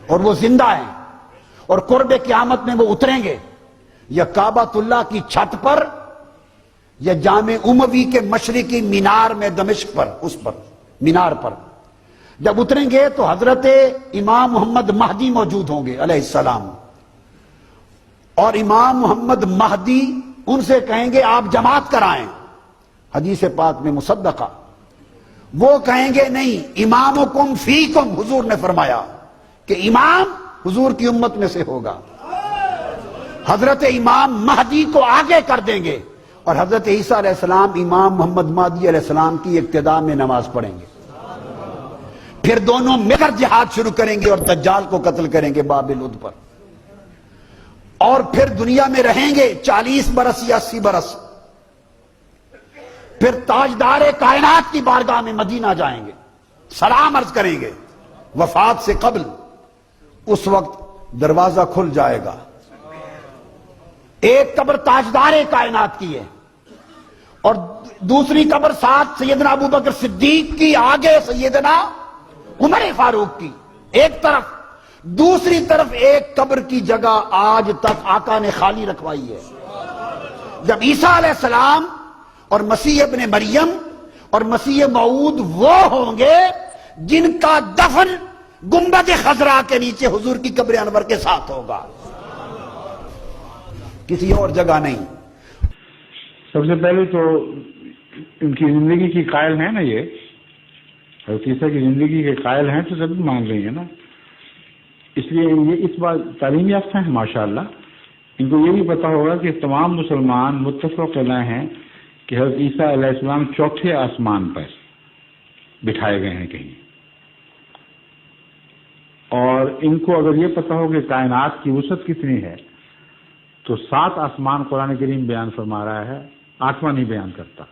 اور وہ زندہ ہیں اور قرب قیامت میں وہ اتریں گے، یا کعبۃ اللہ کی چھت پر یا جامع اموی کے مشرقی مینار میں دمشق پر، اس پر مینار پر جب اتریں گے تو حضرت امام محمد مہدی موجود ہوں گے علیہ السلام، اور امام محمد مہدی ان سے کہیں گے آپ جماعت کرائیں، حدیث پاک میں مصدقہ۔ وہ کہیں گے نہیں، امامکم فیکم، حضور نے فرمایا کہ امام حضور کی امت میں سے ہوگا۔ حضرت امام مہدی کو آگے کر دیں گے اور حضرت عیسیٰ علیہ السلام امام محمد مہدی علیہ السلام کی اقتداء میں نماز پڑھیں گے، پھر دونوں مل کر جہاد شروع کریں گے اور دجال کو قتل کریں گے باب لد پر، اور پھر دنیا میں رہیں گے 40 برس یا 80 برس، پھر تاجدار کائنات کی بارگاہ میں مدینہ جائیں گے، سلام عرض کریں گے وفات سے قبل۔ اس وقت دروازہ کھل جائے گا، ایک قبر تاجدار کائنات کی ہے اور دوسری قبر ساتھ سیدنا ابوبکر صدیق کی، آگے سیدنا عمر فاروق کی ایک طرف، دوسری طرف ایک قبر کی جگہ آج تک آقا نے خالی رکھوائی ہے۔ جب عیسیٰ علیہ السلام اور مسیح ابن مریم اور مسیح موعود وہ ہوں گے جن کا دفن گنبد خضرا کے نیچے حضور کی قبر انور کے ساتھ ہوگا، کسی اور جگہ نہیں۔ سب سے پہلے تو ان کی زندگی کی قائل ہیں نا، یہ حضرت عیسیٰ کی زندگی کے قائل ہیں تو سب مان رہی ہیں نا، اس لیے یہ اس بات تعلیم یافتہ ہیں ماشاءاللہ، ان کو یہ بھی پتا ہوگا کہ تمام مسلمان متفق علیہ ہیں کہ حضرت عیسیٰ علیہ السلام چوتھے آسمان پر بٹھائے گئے ہیں کہیں، اور ان کو اگر یہ پتا ہو کہ کائنات کی وسعت کتنی ہے تو 7 آسمان قرآن کریم بیان فرما رہا ہے، 8واں نہیں بیان کرتا،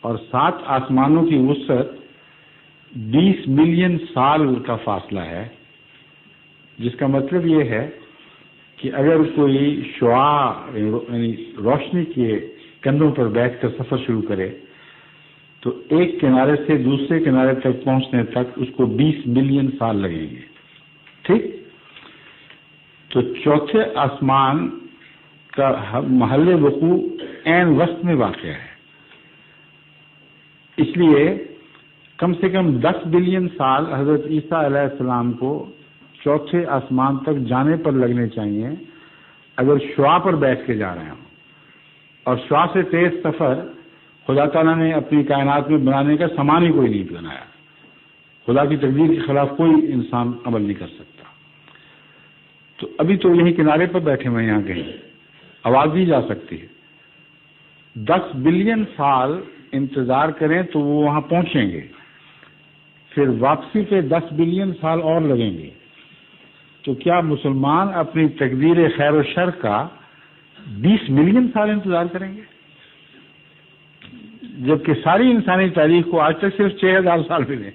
اور 7 آسمانوں کی وسعت 20 ملین سال کا فاصلہ ہے، جس کا مطلب یہ ہے کہ اگر کوئی شعاع یعنی روشنی کے کندھوں پر بیٹھ کر سفر شروع کرے تو ایک کنارے سے دوسرے کنارے تک پہنچنے تک اس کو 20 ملین سال لگیں گے، ٹھیک؟ تو چوتھے آسمان کا محل وقوع عین وسط میں واقع ہے، اس لیے کم سے کم 10 بلین سال حضرت عیسیٰ علیہ السلام کو چوتھے آسمان تک جانے پر لگنے چاہیے اگر شعاع پر بیٹھ کے جا رہے ہوں، اور شعاع سے تیز سفر خدا تعالیٰ نے اپنی کائنات میں بنانے کا سامان ہی کوئی نہیں بنایا، خدا کی تقدیر کے خلاف کوئی انسان عمل نہیں کر سکتا۔ تو ابھی تو یہی کنارے پر بیٹھے ہوئے یہاں کہیں، آواز دی جا سکتی ہے، 10 بلین سال انتظار کریں تو وہ وہاں پہنچیں گے، پھر واپسی پہ 10 بلین سال اور لگیں گے، تو کیا مسلمان اپنی تقدیر خیر و شر کا 20 ملین سال انتظار کریں گے؟ جبکہ ساری انسانی تاریخ کو آج تک صرف 6000 سال ملے،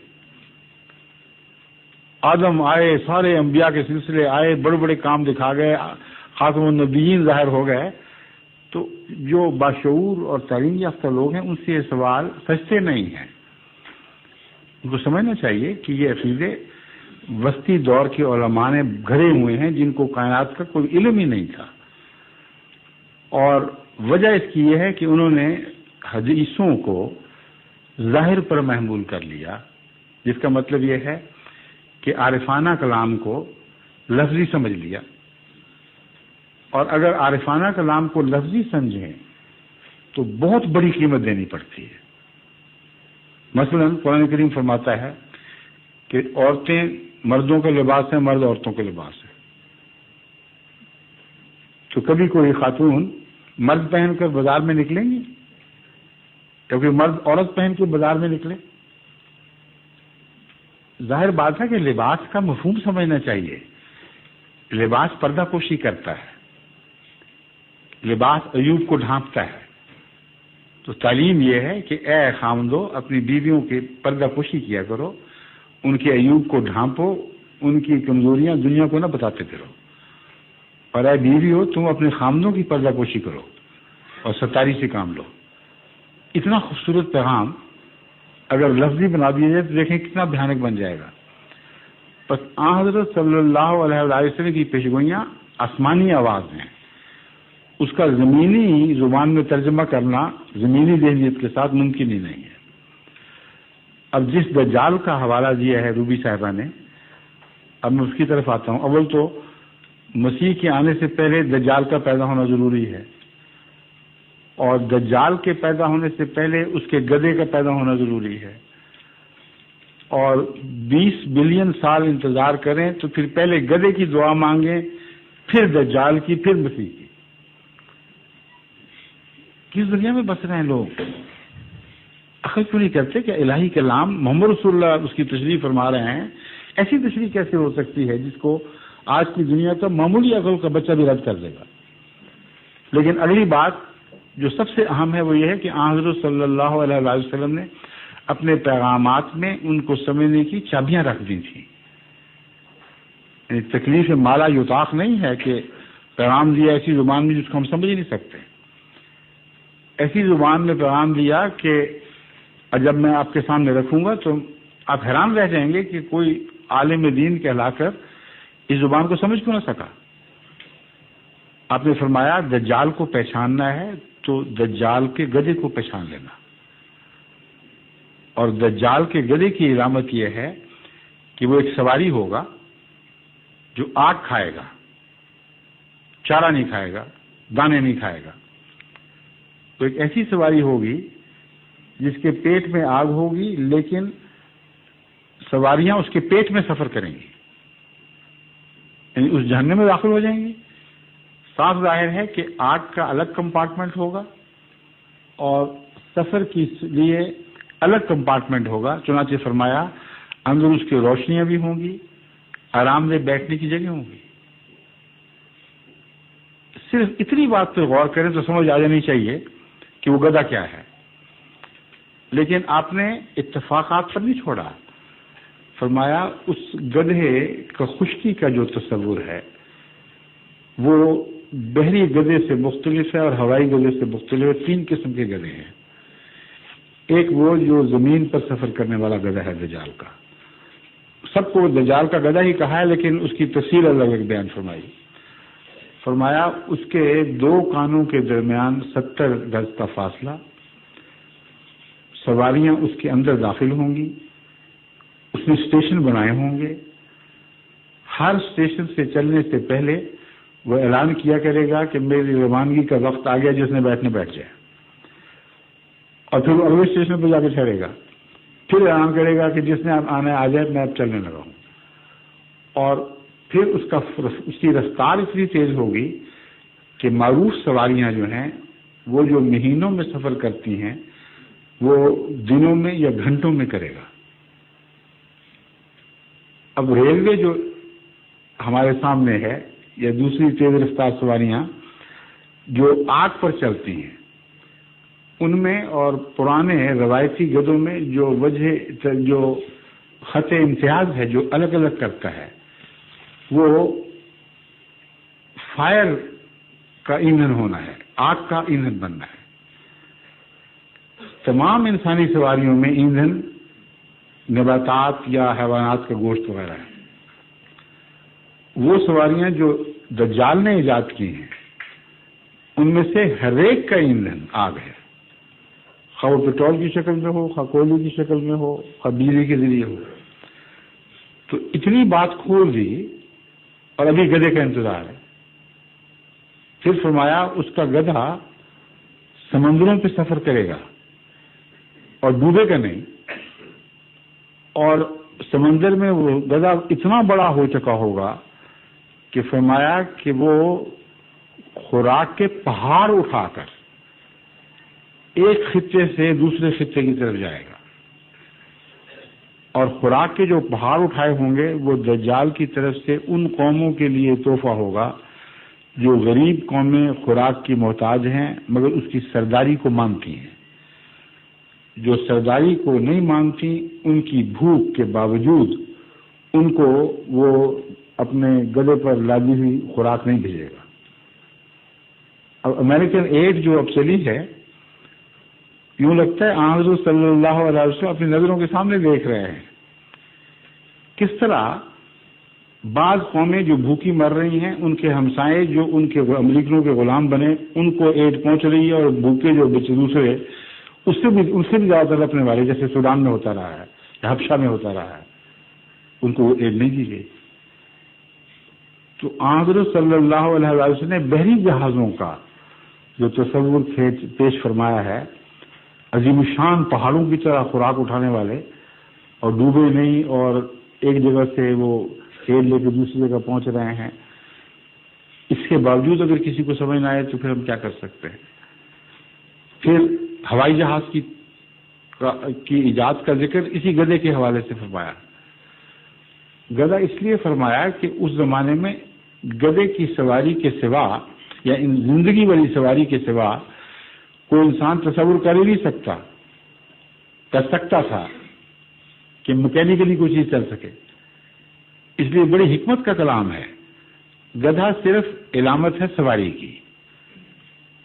آدم آئے، سارے انبیاء کے سلسلے آئے، بڑے بڑے کام دکھا گئے، خاتم النبیین ظاہر ہو گئے، تو جو باشعور اور تعلیم یافتہ لوگ ہیں ان سے یہ سوال سچتے نہیں ہیں، ان کو سمجھنا چاہیے کہ یہ عقیدے وسطی دور کے علماء نے گھڑے ہوئے ہیں جن کو کائنات کا کوئی علم ہی نہیں تھا، اور وجہ اس کی یہ ہے کہ انہوں نے حدیثوں کو ظاہر پر محمول کر لیا، جس کا مطلب یہ ہے کہ عارفانہ کلام کو لفظی سمجھ لیا، اور اگر عارفانہ کلام کو لفظی سمجھیں تو بہت بڑی قیمت دینی پڑتی ہے۔ مثلا قرآن کریم فرماتا ہے کہ عورتیں مردوں کا لباس ہیں، مرد عورتوں کے لباس ہیں، تو کبھی کوئی خاتون مرد پہن کر بازار میں نکلیں گی؟ کیونکہ مرد عورت پہن کے بازار میں نکلے؟ ظاہر بات ہے کہ لباس کا مفہوم سمجھنا چاہیے، لباس پردہ پوشی کرتا ہے، لباس عیوب کو ڈھانپتا ہے، تو تعلیم یہ ہے کہ اے خامندو اپنی بیویوں کی پردہ پوشی کیا کرو، ان کے عیوب کو ڈھانپو، ان کی کمزوریاں دنیا کو نہ بتاتے پھرو، اور اے بیویو تم اپنے خامندوں کی پردہ پوشی کرو اور ستاری سے کام لو۔ اتنا خوبصورت پیغام اگر لفظی بنا دیا جائے تو دیکھیں کتنا بھیانک بن جائے گا۔ بس حضرت صلی اللہ علیہ وسلم کی پیشگوئیاں آسمانی آواز ہیں، اس کا زمینی زبان میں ترجمہ کرنا زمینی ذہنیت کے ساتھ ممکن ہی نہیں ہے۔ اب جس دجال کا حوالہ دیا ہے روبی صاحبہ نے، اب میں اس کی طرف آتا ہوں۔ اول تو مسیح کے آنے سے پہلے دجال کا پیدا ہونا ضروری ہے، اور دجال کے پیدا ہونے سے پہلے اس کے گدھے کا پیدا ہونا ضروری ہے، اور 20 بلین سال انتظار کریں تو پھر پہلے گدھے کی دعا مانگیں، پھر دجال کی، پھر مسیح کی۔ کس دنیا میں بس رہے ہیں لوگ؟ عقل کیوں نہیں کرتے کہ الہی کلام محمد رسول اللہ اس کی تشریح فرما رہے ہیں؟ ایسی تشریح کیسے ہو سکتی ہے جس کو آج کی دنیا کا معمولی عقل کا بچہ بھی رد کر دے گا؟ لیکن اگلی بات جو سب سے اہم ہے وہ یہ ہے کہ حضرت صلی اللہ علیہ وسلم نے اپنے پیغامات میں ان کو سمجھنے کی چابیاں رکھ دی تھیں۔ یعنی تکلیف مالا یطاق نہیں ہے کہ پیغام دیا ایسی زبان میں جس کو ہم سمجھ ہی نہیں سکتے، ایسی زبان میں پیغام دیا کہ جب میں آپ کے سامنے رکھوں گا تو آپ حیران رہ جائیں گے کہ کوئی عالم دین کہلا کر اس زبان کو سمجھ کیوں نہ سکا۔ آپ نے فرمایا دجال کو پہچاننا ہے تو دجال کے گدھے کو پہچان لینا، اور دجال کے گدھے کی علامت یہ ہے کہ وہ ایک سواری ہوگا جو آگ کھائے گا، چارہ نہیں کھائے گا، دانے نہیں کھائے گا۔ تو ایک ایسی سواری ہوگی جس کے پیٹ میں آگ ہوگی، لیکن سواریاں اس کے پیٹ میں سفر کریں گی، یعنی اس جہنم میں داخل ہو جائیں گی۔ صاف ظاہر ہے کہ آگ کا الگ کمپارٹمنٹ ہوگا اور سفر کے لیے الگ کمپارٹمنٹ ہوگا۔ چنانچہ فرمایا اندر اس کی روشنیاں بھی ہوں گی، آرام دہ بیٹھنے کی جگہ ہوں گی۔ صرف اتنی بات پہ غور کریں تو سمجھ آ جانی چاہیے کہ وہ گدھا کیا ہے، لیکن آپ نے اتفاقات پر نہیں چھوڑا۔ فرمایا اس گدھے کا خشکی کا جو تصور ہے وہ بحری گدھے سے مختلف ہے اور ہوائی گدھے سے مختلف ہے۔ 3 قسم کے گدھے ہیں۔ ایک وہ جو زمین پر سفر کرنے والا گدھا ہے دجال کا، سب کو دجال کا گدھا ہی کہا ہے، لیکن اس کی تفصیل الگ الگ بیان فرمائی۔ فرمایا اس کے 2 کانوں کے درمیان 70 گز کا فاصلہ، سواریاں اس کے اندر داخل ہوں گی، اس نے اسٹیشن بنائے ہوں گے، ہر اسٹیشن سے چلنے سے پہلے وہ اعلان کیا کرے گا کہ میری روانگی کا وقت آ گیا، جس نے بیٹھنے بیٹھ جائے، اور پھر وہ اگلے اسٹیشن پہ جا کے ٹھہرے گا، پھر اعلان کرے گا کہ جس نے اب آنا آ جائے، میں اب چلنے لگا ہوں۔ اور پھر اس کی رفتار اتنی تیز ہوگی کہ معروف سواریاں جو ہیں وہ جو مہینوں میں سفر کرتی ہیں وہ دنوں میں یا گھنٹوں میں کرے گا۔ اب ریلوے جو ہمارے سامنے ہے یا دوسری تیز رفتار سواریاں جو آگ پر چلتی ہیں، ان میں اور پرانے روایتی گدھوں میں جو خط امتیاز ہے جو الگ الگ کرتا ہے وہ فائر کا ایندھن ہونا ہے، آگ کا ایندھن بننا ہے۔ تمام انسانی سواریوں میں ایندھن نباتات یا حیوانات کا گوشت وغیرہ ہے۔ وہ سواریاں جو دجال نے ایجاد کی ہیں ان میں سے ہر ایک کا ایندھن آگ ہے، خواہ وہ پیٹرول کی شکل میں ہو، خواہ کوئلے کی شکل میں ہو، خواہ بجلی کے ذریعے ہو۔ تو اتنی بات کھول دی اور ابھی گدھے کا انتظار ہے۔ پھر فرمایا اس کا گدھا سمندروں پہ سفر کرے گا اور ڈوبے گا نہیں، اور سمندر میں وہ گدھا اتنا بڑا ہو چکا ہوگا کہ فرمایا کہ وہ خوراک کے پہاڑ اٹھا کر ایک خطے سے دوسرے خطے کی طرف جائے گا، اور خوراک کے جو پہاڑ اٹھائے ہوں گے وہ دجال کی طرف سے ان قوموں کے لیے تحفہ ہوگا جو غریب قومیں خوراک کی محتاج ہیں مگر اس کی سرداری کو مانتی ہیں۔ جو سرداری کو نہیں مانتی ان کی بھوک کے باوجود ان کو وہ اپنے گلے پر لادی ہوئی خوراک نہیں بھیجے گا۔ اب امریکن ایڈ جو اب چلی ہے، یوں لگتا ہے حضرت صلی اللہ علیہ وسلم اپنی نظروں کے سامنے دیکھ رہے ہیں کس طرح بعض قومیں جو بھوکی مر رہی ہیں، ان کے ہمسائے جو ان کے امریکنوں کے غلام بنے، ان کو ایڈ پہنچ رہی ہے، اور بھوکے جو دوسرے اس سے بھی زیادہ تڑپنے والے، جیسے سوڈان میں ہوتا رہا ہے یا حبشہ میں ہوتا رہا ہے، ان کو ایڈ نہیں دی گئی. تو حضرت صلی اللہ علیہ وسلم نے بحری جہازوں کا جو تصور پیش فرمایا ہے، عظیم الشان پہاڑوں کی طرح خوراک اٹھانے والے، اور ڈوبے نہیں، اور ایک جگہ سے وہ ایڈ لے کے دوسری جگہ پہنچ رہے ہیں، اس کے باوجود اگر کسی کو سمجھ نہ آئے تو پھر ہم کیا کر سکتے ہیں. پھر ہوائی جہاز کی ایجاد کا ذکر اسی گدھے کے حوالے سے فرمایا. گدھا اس لیے فرمایا کہ اس زمانے میں گدھے کی سواری کے سوا یا زندگی والی سواری کے سوا کوئی انسان تصور کر ہی نہیں کر سکتا تھا کہ مکینیکلی کوئی چیز چل سکے. اس لیے بڑی حکمت کا کلام ہے. گدھا صرف علامت ہے سواری کی،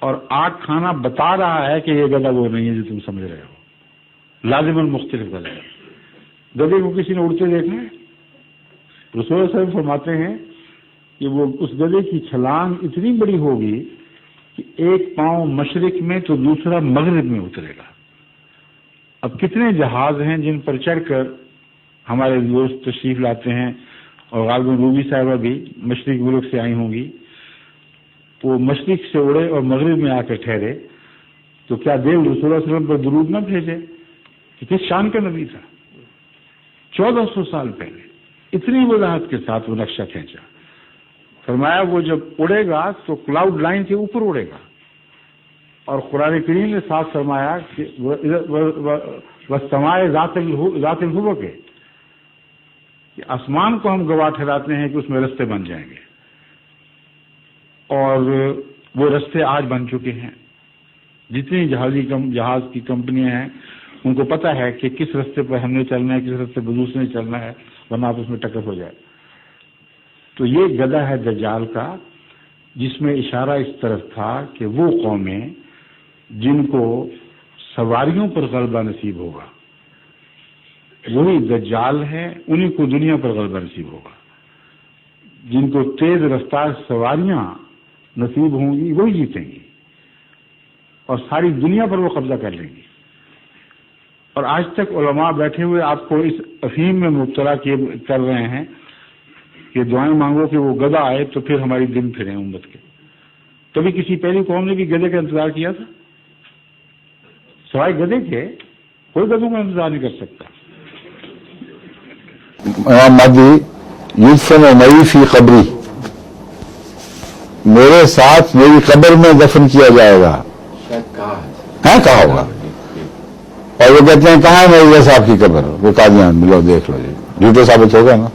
اور آگ کھانا بتا رہا ہے کہ یہ گدھا وہ نہیں ہے جو تم سمجھ رہے ہو. لازماً مختلف گدھے. گدھے کو کسی نے اڑتے دیکھنا ہے؟ رسول صلی اللہ علیہ وسلم فرماتے ہیں کہ وہ اس گدھے کی چھلانگ اتنی بڑی ہوگی کہ ایک پاؤں مشرق میں تو دوسرا مغرب میں اترے گا. اب کتنے جہاز ہیں جن پر چڑھ کر ہمارے دوست تشریف لاتے ہیں، اور غالباً روبی صاحبہ بھی مشرق ملک سے آئی ہوں گی، وہ مشرق سے اڑے اور مغرب میں آ کر ٹھہرے، تو کیا دیو رسول اللہ علیہ وسلم پر درود نہ بھیجے کہ کس شان کا نبی تھا. 1400 سال پہلے اتنی وضاحت کے ساتھ وہ نقشہ کھینچا. فرمایا وہ جب اڑے گا تو کلاؤڈ لائن کے اوپر اڑے گا، اور قرآن کریم نے ساتھ فرمایا کہ وَالسَّمَاءِ ذَاتِ الْحُبُكِ، کہ آسمان کو ہم گواہ ٹھہراتے ہیں کہ اس میں رستے بن جائیں گے، اور وہ رستے آج بن چکے ہیں. جتنی جہاز کی کمپنیاں ہیں ان کو پتہ ہے کہ کس رستے پر ہم نے چلنا ہے، کس رستے پر دوسرے نے چلنا ہے، ورنہ آپ اس میں ٹکر ہو جائے. تو یہ گدھا ہے دجال کا، جس میں اشارہ اس طرف تھا کہ وہ قومیں جن کو سواریوں پر غلبہ نصیب ہوگا، وہی دجال ہے، انہیں کو دنیا پر غلبہ نصیب ہوگا. جن کو تیز رفتار سواریاں نصیب ہوں گی وہی جیتیں گی، اور ساری دنیا پر وہ قبضہ کر لیں گی. اور آج تک علماء بیٹھے ہوئے آپ کو اس افہیم میں مبتلا کر رہے ہیں کہ دعائیں مانگو کہ وہ گدھا آئے تو پھر ہماری دن پھریں امت کے. کبھی کسی پہلی قوم نے بھی گدھے کا انتظار کیا تھا؟ سوائے گدھے کے کوئی گدھوں کا انتظار نہیں کر سکتا. امام مہدی یدفن معی فی قبری، میرے ساتھ میری قبر میں دفن کیا جائے گا. کہا ہوگا. اور وہ کہتے ہیں کہاں ہے میرے صاحب کی قبر؟ وہ قادیان ملو دیکھ لو جی، جھوٹے ثابت ہوگا نا.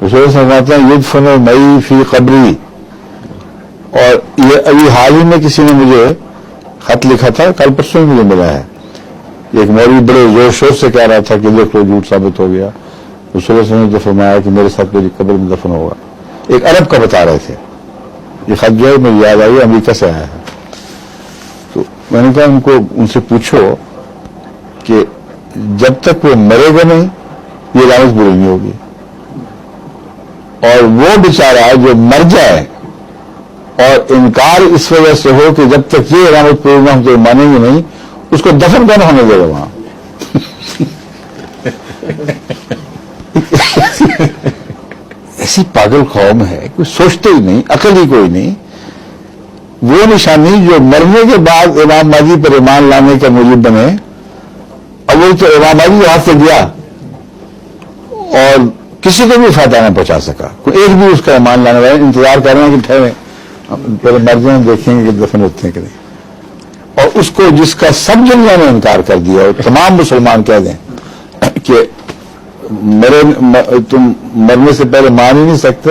رسول فرماتے ہیں یدفن معی فی قبری. اور یہ ابھی حال ہی میں کسی نے مجھے خط لکھا تھا، کل پرسوں مجھے ملا ہے. ایک مولوی بڑے زور شور سے کہہ رہا تھا کہ دیکھ لو جھوٹ ثابت ہو گیا. رسول اللہ صلی اللہ علیہ وسلم نے فرمایا کہ میرے ساتھ میری قبر میں دفن ہوگا. ایک عرب کا بتا رہے تھے. یہ خط جو ہے مجھے یاد آئی، امریکہ سے آیا ہے. تو میں نے کہا ان کو ان سے پوچھو کہ جب تک وہ مرے گا نہیں یہ علامت پوری نہیں ہوگی، اور وہ بیچارہ جو مر جائے اور انکار اس وجہ سے ہو کہ جب تک یہ علامت پوری نہ ہم تو مانیں گے نہیں، اس کو دفن کون ہونے دے گا وہاں؟ ایسی پاگل قوم ہے، کوئی سوچتے ہی نہیں، عقل ہی کوئی نہیں. وہ نشانی جو مرنے کے بعد امام مہدی پر ایمان لانے کا موجب بنے، اب وہ تو امام مہدی ہاتھ سے گیا اور کسی کو بھی فائدہ نہ پہنچا سکا. کوئی ایک بھی اس کا ایمان لانے والے انتظار کر رہے ہیں کہ ٹھہرے پہلے مر جائیں دیکھیں گے کہ دفن ہوتے ہیں کہ نہیں. اور اس کو جس کا سب دنیا نے انکار کر دیا، اور تمام مسلمان کہہ دیں کہ تم مرنے سے پہلے مان ہی نہیں سکتے،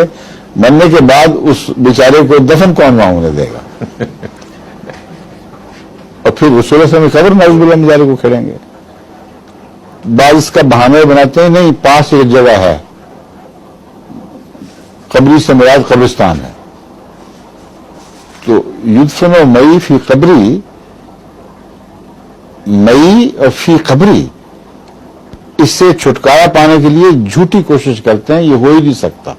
مرنے کے بعد اس بیچارے کو دفن کون وہاں ہونے دے گا؟ اور پھر رسول اللہ صلی اللہ علیہ وسلم قبر نعوذ باللہ بیچارے کو کھڑیں گے. بعض اس کا بہانے بناتے ہیں نہیں، پاس ایک جگہ ہے، قبری سے مراد قبرستان ہے. تو یدفن معی فی قبری، معی اور فی قبری، اس سے چھٹکارا پانے کے لیے جھوٹی کوشش کرتے ہیں، یہ ہو ہی نہیں سکتا.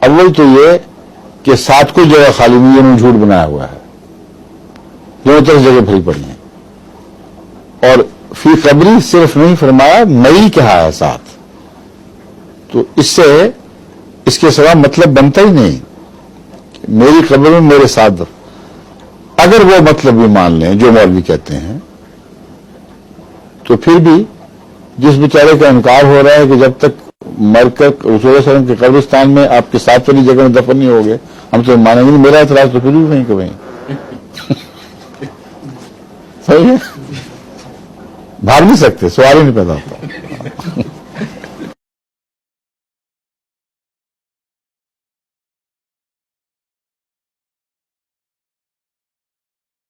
اول تو یہ کہ 7 کوئی جگہ خالی نہیں ہے، انہوں نے جھوٹ بنایا ہوا ہے، دونوں طرف جگہ بھری پڑی ہیں، اور فی قبری صرف نہیں فرمایا، مئی کہا ہے ساتھ، تو اس سے اس کے سوا مطلب بنتا ہی نہیں کہ میری قبر میں میرے ساتھ، اگر وہ مطلب بھی مان لیں جو مولوی کہتے ہیں، تو پھر بھی جس بیچارے کا انکار ہو رہا ہے کہ جب تک مر کر رسول اللہ صلی اللہ علیہ وسلم کے قبرستان میں آپ کے ساتھ والی جگہ میں دفن نہیں ہوگے ہم تو مانیں گے نہیں، میرا اعتراض تو پھر بھی نہیں کہ صحیح ہے، بھاگ نہیں سکتے، سوال ہی نہیں پیدا ہوتا۔